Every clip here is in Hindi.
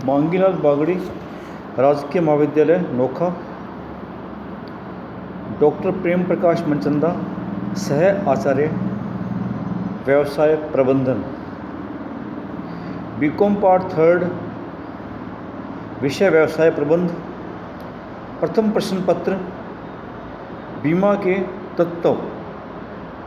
मांगीलाल बागड़ी, राजकीय महाविद्यालय नोखा। डॉक्टर प्रेम प्रकाश मनचंदा, सह आचार्य, व्यवसाय प्रबंधन। बीकॉम पार्ट 3, विषय व्यवसाय प्रबंध। प्रथम प्रश्न पत्र, बीमा के तत्व,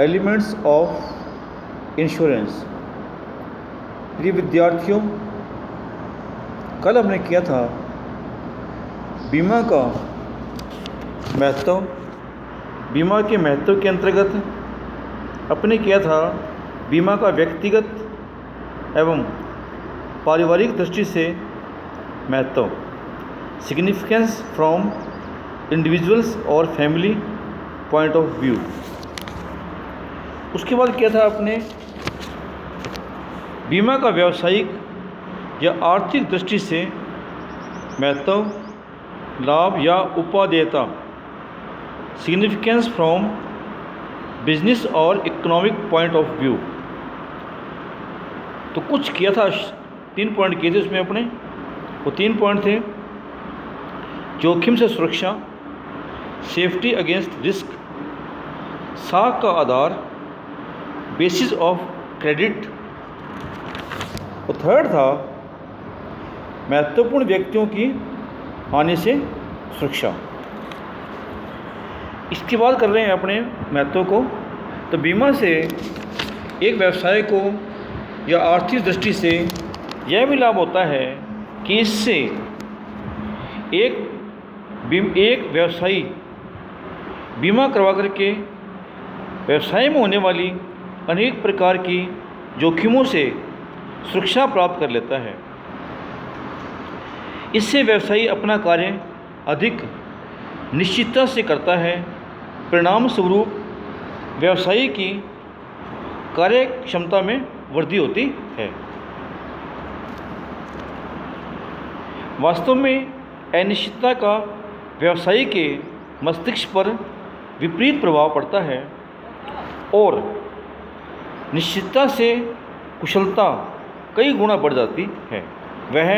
एलिमेंट्स ऑफ इंश्योरेंस। प्रिय विद्यार्थियों, कल हमने किया था बीमा का महत्व। बीमा के महत्व के अंतर्गत अपने किया था बीमा का व्यक्तिगत एवं पारिवारिक दृष्टि से महत्व, सिग्निफिकेंस फ्रॉम इंडिविजुअल्स और फैमिली पॉइंट ऑफ व्यू। उसके बाद किया था अपने बीमा का व्यावसायिक या आर्थिक दृष्टि से महत्व, लाभ या उपादेयता, सिग्निफिकेंस फ्रॉम बिजनेस और इकोनॉमिक पॉइंट ऑफ व्यू। तो कुछ किया था, 3 पॉइंट किए थे उसमें अपने। वो 3 पॉइंट थे: जोखिम से सुरक्षा, सेफ्टी अगेंस्ट रिस्क, साख का आधार, बेसिस ऑफ क्रेडिट। और थर्ड था महत्वपूर्ण व्यक्तियों की हानि से सुरक्षा। इसके बाद कर रहे हैं अपने महत्व को। तो बीमा से एक व्यवसाय को या आर्थिक दृष्टि से यह भी लाभ होता है कि इससे एक व्यवसायी बीमा करवा करके व्यवसाय में होने वाली अनेक प्रकार की जोखिमों से सुरक्षा प्राप्त कर लेता है। इससे व्यवसायी अपना कार्य अधिक निश्चितता से करता है। परिणाम स्वरूप व्यवसायी की कार्य क्षमता में वृद्धि होती है। वास्तव में अनिश्चितता का व्यवसायी के मस्तिष्क पर विपरीत प्रभाव पड़ता है और निश्चितता से कुशलता कई गुना बढ़ जाती है। वह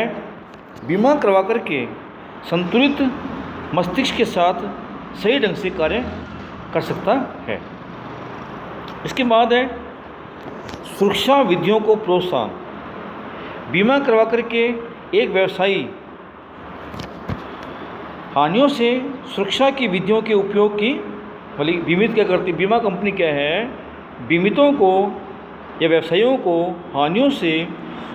बीमा करवा करके संतुलित मस्तिष्क के साथ सही ढंग से कार्य कर सकता है। इसके बाद है सुरक्षा विधियों को प्रोत्साहन। बीमा करवा करके एक व्यवसायी हानियों से सुरक्षा की विधियों के उपयोग की, मतलब बीमित क्या करती, बीमा कंपनी क्या है, बीमितों को या व्यवसायियों को हानियों से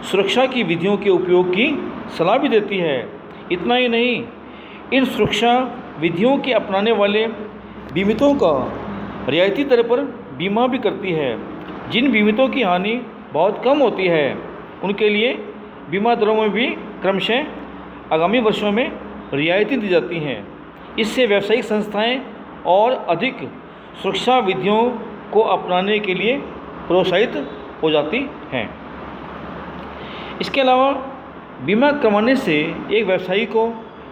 सुरक्षा की विधियों के उपयोग की सलाह भी देती है। इतना ही नहीं, इन सुरक्षा विधियों के अपनाने वाले बीमितों का रियायती दर पर बीमा भी करती है। जिन बीमितों की हानि बहुत कम होती है उनके लिए बीमा दरों में भी क्रमशः आगामी वर्षों में रियायतें दी जाती हैं। इससे व्यावसायिक संस्थाएं और अधिक सुरक्षा विधियों को अपनाने के लिए प्रोत्साहित हो जाती हैं। इसके अलावा बीमा करवाने से एक व्यवसायी को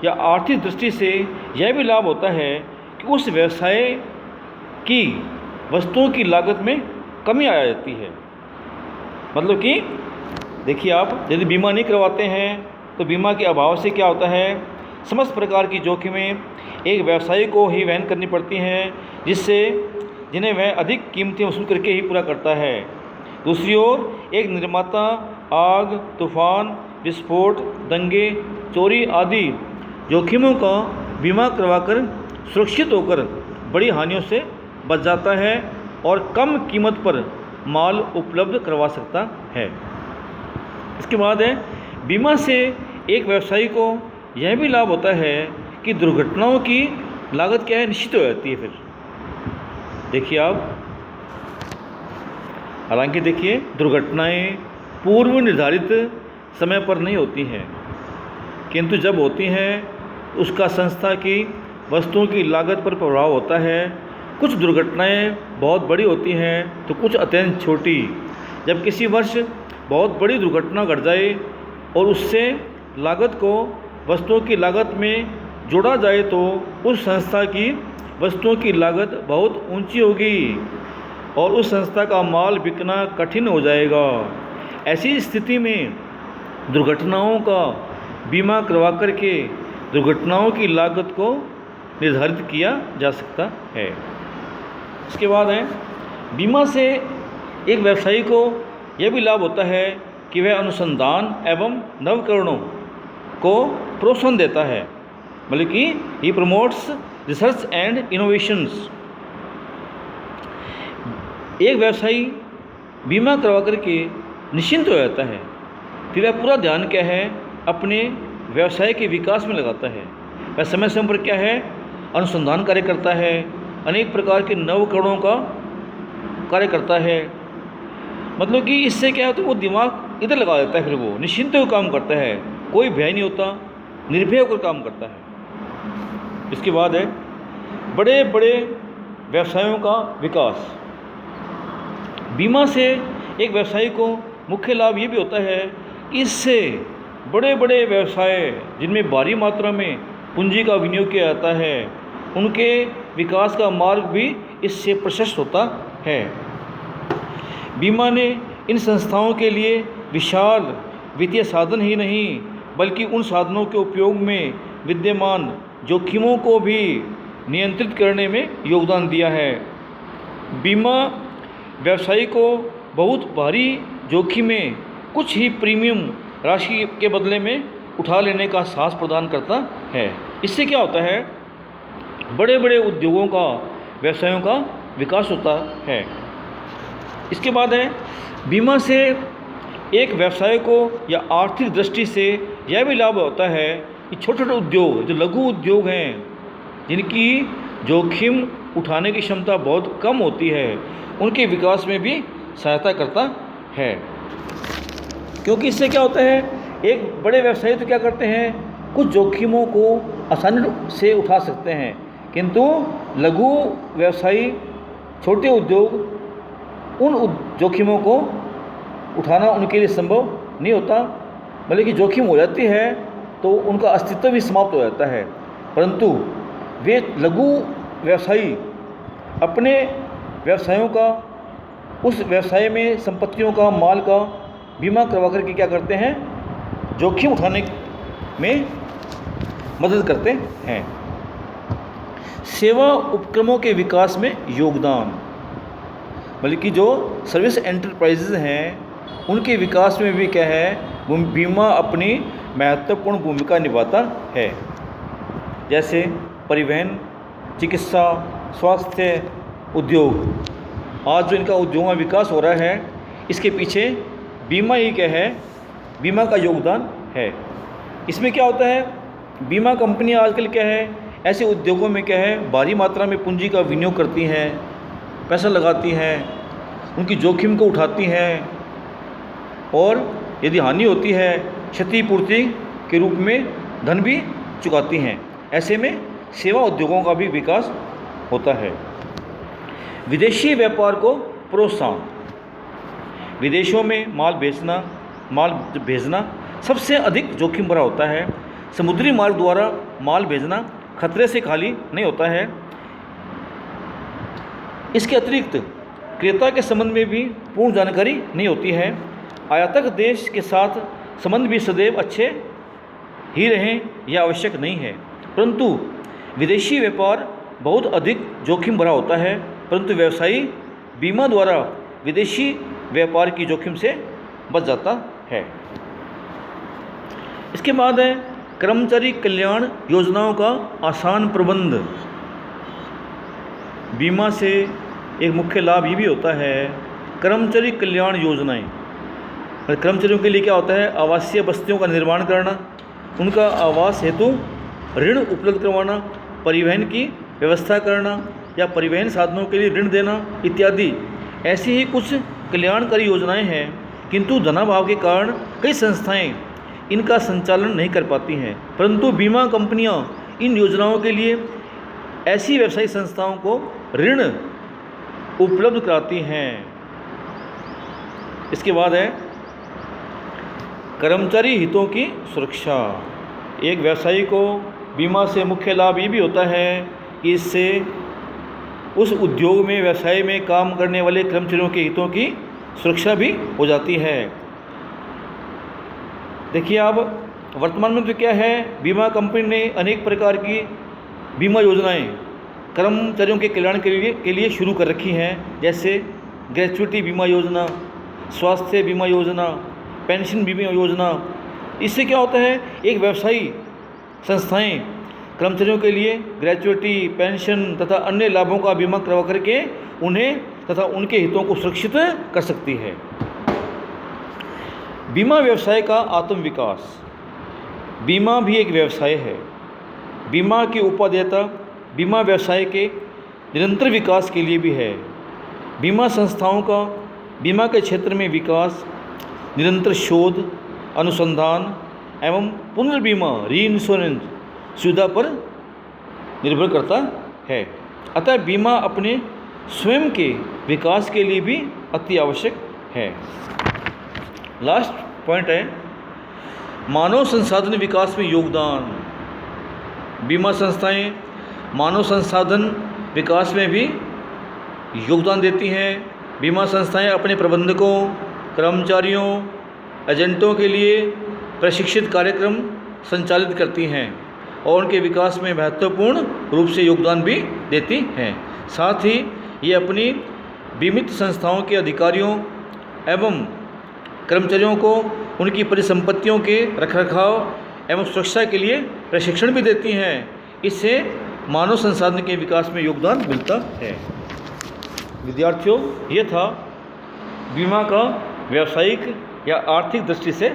या आर्थिक दृष्टि से यह भी लाभ होता है कि उस व्यवसाय की वस्तुओं की लागत में कमी आ जाती है। मतलब कि देखिए, आप यदि बीमा नहीं करवाते हैं तो बीमा के अभाव से क्या होता है, समस्त प्रकार की जोखिमें एक व्यवसायी को ही वहन करनी पड़ती हैं, जिन्हें वह अधिक कीमतें वसूल करके ही पूरा करता है। दूसरी ओर एक निर्माता आग, तूफान, विस्फोट, दंगे, चोरी आदि जोखिमों का बीमा करवाकर सुरक्षित होकर बड़ी हानियों से बच जाता है और कम कीमत पर माल उपलब्ध करवा सकता है। इसके बाद है बीमा से एक व्यवसायी को यह भी लाभ होता है कि दुर्घटनाओं की लागत क्या है, निश्चित हो जाती है। फिर देखिए आप, हालांकि देखिए दुर्घटनाएं पूर्व निर्धारित समय पर नहीं होती हैं, किंतु जब होती हैं उसका संस्था की वस्तुओं की लागत पर प्रभाव होता है। कुछ दुर्घटनाएं बहुत बड़ी होती हैं तो कुछ अत्यंत छोटी। जब किसी वर्ष बहुत बड़ी दुर्घटना घट जाए और उससे लागत को वस्तुओं की लागत में जोड़ा जाए तो उस संस्था की वस्तुओं की लागत बहुत ऊंची होगी और उस संस्था का माल बिकना कठिन हो जाएगा। ऐसी स्थिति में दुर्घटनाओं का बीमा करवा कर के दुर्घटनाओं की लागत को निर्धारित किया जा सकता है। इसके बाद है, बीमा से एक व्यवसायी को यह भी लाभ होता है कि वह अनुसंधान एवं नवकरणों को प्रोत्साहन देता है, मतलब कि ही प्रमोट्स रिसर्च एंड इनोवेशंस। एक व्यवसायी बीमा करवा करके निश्चिंत हो जाता है, फिर वह पूरा ध्यान क्या है अपने व्यवसाय के विकास में लगाता है। वह समय समय पर क्या है अनुसंधान कार्य करता है, अनेक प्रकार के नवकरणों का कार्य करता है। मतलब कि इससे क्या होता है वो दिमाग इधर लगा देता है, फिर वो निश्चिंत होकर काम करता है, कोई भय नहीं होता, निर्भय होकर काम करता है। इसके बाद है बड़े बड़े व्यवसायों का विकास। बीमा से एक व्यवसायी को मुख्य लाभ ये भी होता है कि इससे बड़े बड़े व्यवसाय जिनमें भारी मात्रा में पूंजी का विनियोग किया जाता है, उनके विकास का मार्ग भी इससे प्रशस्त होता है। बीमा ने इन संस्थाओं के लिए विशाल वित्तीय साधन ही नहीं बल्कि उन साधनों के उपयोग में विद्यमान जोखिमों को भी नियंत्रित करने में योगदान दिया है। बीमा व्यवसायी को बहुत भारी जोखिमें कुछ ही प्रीमियम राशि के बदले में उठा लेने का साहस प्रदान करता है। इससे क्या होता है बड़े बड़े उद्योगों का व्यवसायों का विकास होता है। इसके बाद है बीमा से एक व्यवसाय को या आर्थिक दृष्टि से यह भी लाभ होता है कि छोटे छोटे उद्योग जो लघु उद्योग हैं जिनकी जोखिम उठाने की क्षमता बहुत कम होती है, उनके विकास में भी सहायता करता है। क्योंकि इससे क्या होता है एक बड़े व्यवसायी तो क्या करते हैं कुछ जोखिमों को आसानी से उठा सकते हैं, किंतु लघु व्यवसायी छोटे उद्योग उन जोखिमों को उठाना उनके लिए संभव नहीं होता, बल्कि जोखिम हो जाती है तो उनका अस्तित्व भी समाप्त हो जाता है। परंतु वे लघु व्यवसायी अपने व्यवसायों का उस व्यवसाय में संपत्तियों का माल का बीमा करवा करके क्या करते हैं जोखिम उठाने में मदद करते हैं। सेवा उपक्रमों के विकास में योगदान, बल्कि जो सर्विस एंटरप्राइजेज हैं उनके विकास में भी क्या है बीमा अपनी महत्वपूर्ण भूमिका निभाता है। जैसे परिवहन, चिकित्सा, स्वास्थ्य उद्योग, आज जो इनका उद्योगों का विकास हो रहा है इसके पीछे बीमा ही क्या है बीमा का योगदान है। इसमें क्या होता है बीमा कंपनियां आजकल क्या है ऐसे उद्योगों में क्या है भारी मात्रा में पूंजी का विनियोग करती हैं, पैसा लगाती हैं, उनकी जोखिम को उठाती हैं और यदि हानि होती है क्षतिपूर्ति के रूप में धन भी चुकाती हैं। ऐसे में सेवा उद्योगों का भी विकास होता है। विदेशी व्यापार को प्रोत्साहन, विदेशों में माल भेजना सबसे अधिक जोखिम भरा होता है। समुद्री मार्ग द्वारा माल भेजना खतरे से खाली नहीं होता है। इसके अतिरिक्त क्रेता के संबंध में भी पूर्ण जानकारी नहीं होती है। आयातक देश के साथ संबंध भी सदैव अच्छे ही रहें यह आवश्यक नहीं है, परंतु विदेशी व्यापार बहुत अधिक जोखिम भरा होता है। परंतु व्यवसायी बीमा द्वारा विदेशी व्यापार की जोखिम से बच जाता है। इसके बाद है कर्मचारी कल्याण योजनाओं का आसान प्रबंध। बीमा से एक मुख्य लाभ ये भी होता है कर्मचारी कल्याण योजनाएं। कर्मचारियों के लिए क्या होता है आवासीय बस्तियों का निर्माण करना, उनका आवास हेतु ऋण उपलब्ध करवाना, परिवहन की व्यवस्था करना या परिवहन साधनों के लिए ऋण देना इत्यादि ऐसी ही कुछ कल्याणकारी योजनाएं हैं। किंतु धनाभाव के कारण कई संस्थाएं इनका संचालन नहीं कर पाती हैं, परंतु बीमा कंपनियां इन योजनाओं के लिए ऐसी व्यवसायिक संस्थाओं को ऋण उपलब्ध कराती हैं। इसके बाद है कर्मचारी हितों की सुरक्षा। एक व्यवसायी को बीमा से मुख्य लाभ ये भी होता है कि इससे उस उद्योग में व्यवसाय में काम करने वाले कर्मचारियों के हितों की सुरक्षा भी हो जाती है। देखिए, अब वर्तमान में तो क्या है, बीमा कंपनी ने अनेक प्रकार की बीमा योजनाएं कर्मचारियों के कल्याण के लिए शुरू कर रखी हैं, जैसे ग्रेच्युटी बीमा योजना, स्वास्थ्य बीमा योजना, पेंशन बीमा योजना। इससे क्या होता है, एक व्यवसायी संस्थाएं कर्मचारियों के लिए ग्रेच्युटी, पेंशन तथा अन्य लाभों का बीमा करवा करके उन्हें तथा उनके हितों को सुरक्षित कर सकती है। बीमा व्यवसाय का आत्म विकास। बीमा भी एक व्यवसाय है। बीमा की उपादेयता बीमा व्यवसाय के निरंतर विकास के लिए भी है। बीमा संस्थाओं का बीमा के क्षेत्र में विकास निरंतर शोध, अनुसंधान एवं पुनर्बीमा रीइंश्योरेंस सुविधा पर निर्भर करता है। अतः बीमा अपने स्वयं के विकास के लिए भी अति आवश्यक है। लास्ट पॉइंट है मानव संसाधन विकास में योगदान। बीमा संस्थाएं मानव संसाधन विकास में भी योगदान देती हैं। बीमा संस्थाएं अपने प्रबंधकों, कर्मचारियों, एजेंटों के लिए प्रशिक्षित कार्यक्रम संचालित करती हैं और उनके विकास में महत्वपूर्ण रूप से योगदान भी देती हैं। साथ ही ये अपनी बीमित संस्थाओं के अधिकारियों एवं कर्मचारियों को उनकी परिसंपत्तियों के रखरखाव एवं सुरक्षा के लिए प्रशिक्षण भी देती हैं। इससे मानव संसाधन के विकास में योगदान मिलता है। विद्यार्थियों, ये था बीमा का व्यावसायिक या आर्थिक दृष्टि से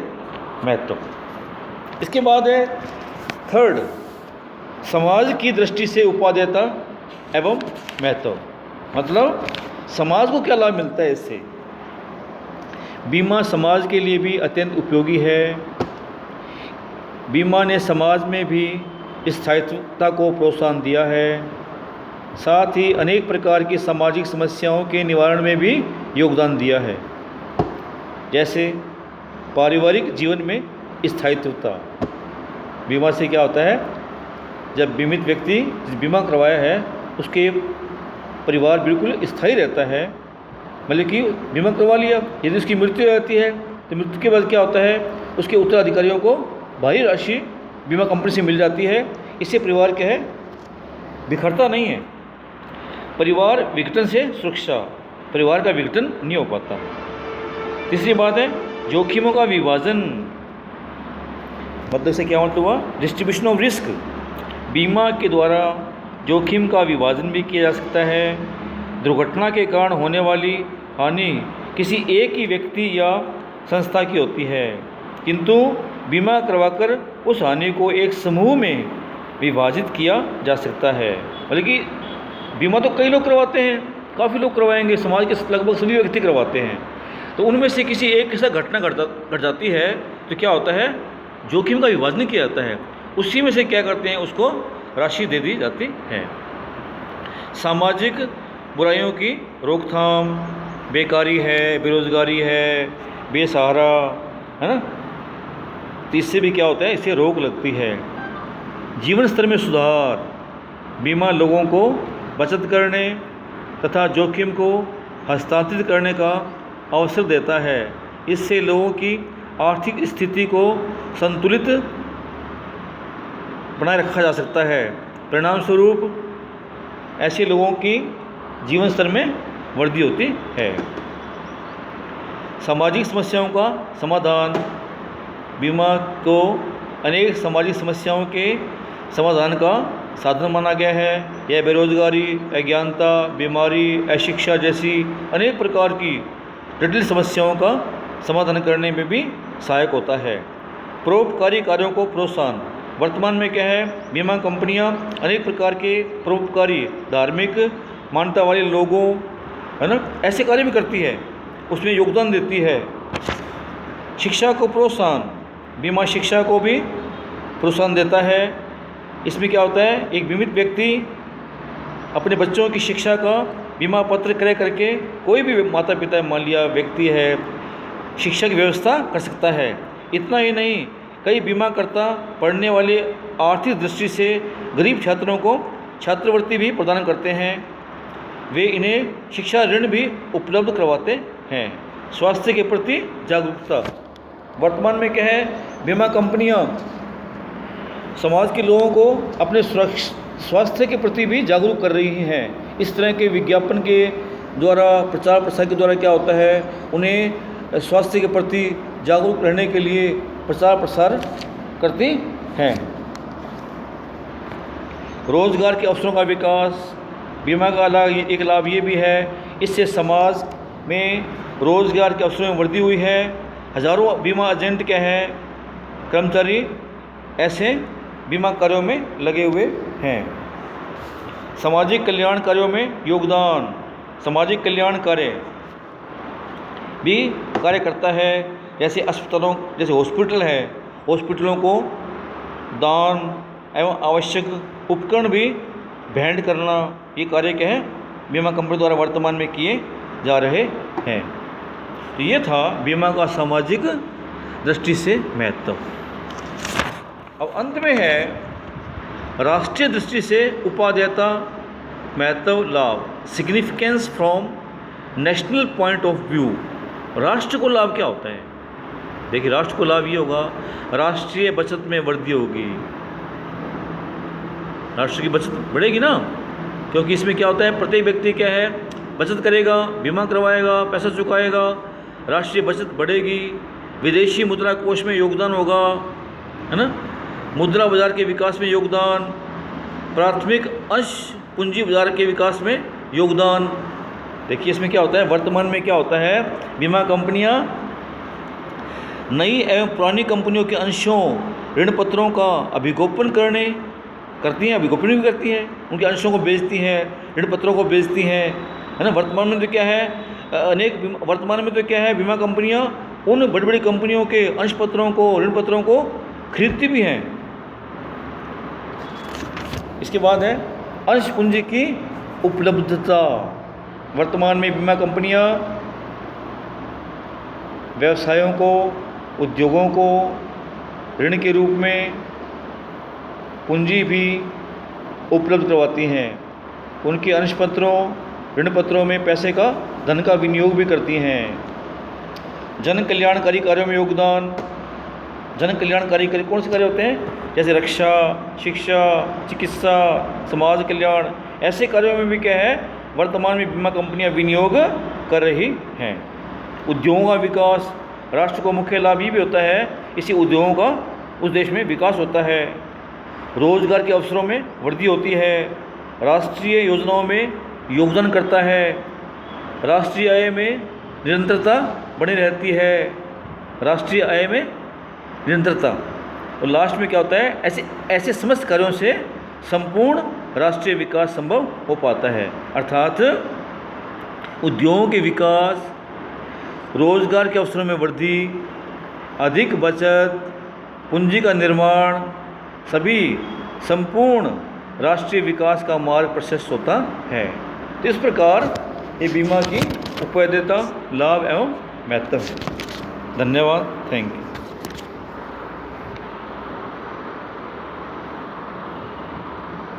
महत्व। इसके बाद है थर्ड, समाज की दृष्टि से उपादेयता एवं महत्व। मतलब समाज को क्या लाभ मिलता है इससे। बीमा समाज के लिए भी अत्यंत उपयोगी है। बीमा ने समाज में भी स्थायित्वता को प्रोत्साहन दिया है। साथ ही अनेक प्रकार की सामाजिक समस्याओं के निवारण में भी योगदान दिया है, जैसे पारिवारिक जीवन में स्थायित्वता। बीमा से क्या होता है, जब बीमित व्यक्ति बीमा करवाया है उसके परिवार बिल्कुल स्थायी रहता है। मतलब कि बीमा करवा लिया, यदि उसकी मृत्यु हो जाती है तो मृत्यु के बाद क्या होता है, उसके उत्तराधिकारियों को भारी राशि बीमा कंपनी से मिल जाती है। इससे परिवार क्या है, बिखरता नहीं है। परिवार विघटन से सुरक्षा, परिवार का विघटन नहीं हो पाता। तीसरी बात है जोखिमों का विभाजन। मतलब से क्या मतलब हुआ, डिस्ट्रीब्यूशन ऑफ रिस्क। बीमा के द्वारा जोखिम का विभाजन भी किया जा सकता है। दुर्घटना के कारण होने वाली हानि किसी एक ही व्यक्ति या संस्था की होती है, किंतु बीमा करवाकर उस हानि को एक समूह में विभाजित किया जा सकता है। मतलब कि बीमा तो कई लोग करवाते हैं, काफ़ी लोग करवाएंगे, समाज के लगभग सभी व्यक्ति करवाते हैं। तो उनमें से किसी एक के साथ घटना घट जाती है तो क्या होता है, जोखिम का विभाजन किया जाता है। उसी में से क्या करते हैं, उसको राशि दे दी जाती है। सामाजिक बुराइयों की रोकथाम, बेकारी है, बेरोजगारी है, बेसहारा है ना, तो इससे भी क्या होता है, इससे रोक लगती है। जीवन स्तर में सुधार। बीमा लोगों को बचत करने तथा जोखिम को हस्तांतरित करने का अवसर देता है। इससे लोगों की आर्थिक स्थिति को संतुलित बनाए रखा जा सकता है। परिणाम स्वरूप ऐसे लोगों की जीवन स्तर में वृद्धि होती है। सामाजिक समस्याओं का समाधान। बीमा को अनेक सामाजिक समस्याओं के समाधान का साधन माना गया है। यह बेरोजगारी, अज्ञानता, बीमारी, अशिक्षा जैसी अनेक प्रकार की जटिल समस्याओं का समाधान करने में भी सहायक होता है। परोपकारी कार्यों को प्रोत्साहन। वर्तमान में क्या है, बीमा कंपनियां अनेक प्रकार के परोपकारी, धार्मिक मान्यता वाले लोगों है ना, ऐसे कार्य भी करती है, उसमें योगदान देती है। शिक्षा को प्रोत्साहन। बीमा शिक्षा को भी प्रोत्साहन देता है। इसमें क्या होता है, एक बीमित व्यक्ति अपने बच्चों की शिक्षा का बीमा पत्र क्रय करके कोई भी माता पिता मान लिया व्यक्ति है, शिक्षा की व्यवस्था कर सकता है। इतना ही नहीं, कई बीमाकर्ता पढ़ने वाले आर्थिक दृष्टि से गरीब छात्रों को छात्रवृत्ति भी प्रदान करते हैं। वे इन्हें शिक्षा ऋण भी उपलब्ध करवाते हैं। स्वास्थ्य के प्रति जागरूकता। वर्तमान में क्या है, बीमा कंपनियां समाज के लोगों को अपने स्वास्थ्य के प्रति भी जागरूक कर रही हैं। इस तरह के विज्ञापन के द्वारा, प्रचार प्रसार के द्वारा क्या होता है, उन्हें स्वास्थ्य के प्रति जागरूक रहने के लिए प्रचार प्रसार करती हैं। रोजगार के अवसरों का विकास, बीमा का एक लाभ ये भी है, इससे समाज में रोजगार के अवसरों में वृद्धि हुई है। हजारों बीमा एजेंट क्या हैं, कर्मचारी ऐसे बीमा कार्यों में लगे हुए हैं। सामाजिक कल्याण कार्यों में योगदान, सामाजिक कल्याण कार्य भी कार्य करता है। जैसे अस्पतालों, जैसे हॉस्पिटल है, हॉस्पिटलों को दान एवं आवश्यक उपकरण भी भेंट करना, ये कार्य क्या है, बीमा कंपनी द्वारा वर्तमान में किए जा रहे हैं। तो ये था बीमा का सामाजिक दृष्टि से महत्व। अब अंत में है राष्ट्रीय दृष्टि से उपादेयता महत्व लाभ, significance from national point of view. राष्ट्र को लाभ क्या होता है? देखिए, राष्ट्र को लाभ ये होगा, राष्ट्रीय बचत में वृद्धि होगी, राष्ट्र की बचत बढ़ेगी ना, क्योंकि इसमें क्या होता है, प्रत्येक व्यक्ति क्या है, बचत करेगा, बीमा करवाएगा, पैसा चुकाएगा, राष्ट्रीय बचत बढ़ेगी। विदेशी मुद्रा कोष में योगदान होगा, है ना, मुद्रा बाजार के विकास में योगदान, प्राथमिक अंश पूंजी बाजार के विकास में योगदान। देखिए इसमें क्या होता है, वर्तमान में क्या होता है, बीमा कंपनियां नई एवं पुरानी कंपनियों के अंशों, ऋण पत्रों का अभिगोपन करती हैं, अभिगोपन भी करती हैं, उनके अंशों को बेचती हैं, ऋण पत्रों को बेचती हैं, है ना। वर्तमान में तो क्या है, बीमा कंपनियां उन बड़ी बड़ी कंपनियों के अंश पत्रों को, ऋण पत्रों को खरीदती भी हैं। इसके बाद है अंश पूंजी की उपलब्धता। वर्तमान में बीमा कंपनियां व्यवसायों को, उद्योगों को ऋण के रूप में पूंजी भी उपलब्ध करवाती हैं। उनके अंश पत्रों, ऋण पत्रों में पैसे का, धन का विनियोग भी करती हैं। जन कल्याणकारी कार्यों में योगदान। जन कल्याणकारी कार्य कौन से कार्य होते हैं? जैसे रक्षा, शिक्षा, चिकित्सा, समाज कल्याण, ऐसे कार्यों में भी क्या है, वर्तमान में बीमा कंपनियां विनियोग कर रही हैं। उद्योगों का विकास, राष्ट्र को मुख्य लाभ ये भी होता है, इसी उद्योगों का उस देश में विकास होता है। रोजगार के अवसरों में वृद्धि होती है, राष्ट्रीय योजनाओं में योगदान करता है, राष्ट्रीय आय में निरंतरता बनी रहती है, राष्ट्रीय आय में निरंतरता। और लास्ट में क्या होता है, ऐसे समस्त कार्यों से संपूर्ण राष्ट्रीय विकास संभव हो पाता है। अर्थात उद्योगों के विकास, रोजगार के अवसरों में वृद्धि, अधिक बचत, पूंजी का निर्माण, सभी संपूर्ण राष्ट्रीय विकास का मार्ग प्रशस्त होता है। तो इस प्रकार ये बीमा की उपयोगिता, लाभ एवं महत्व है। धन्यवाद, थैंक यू।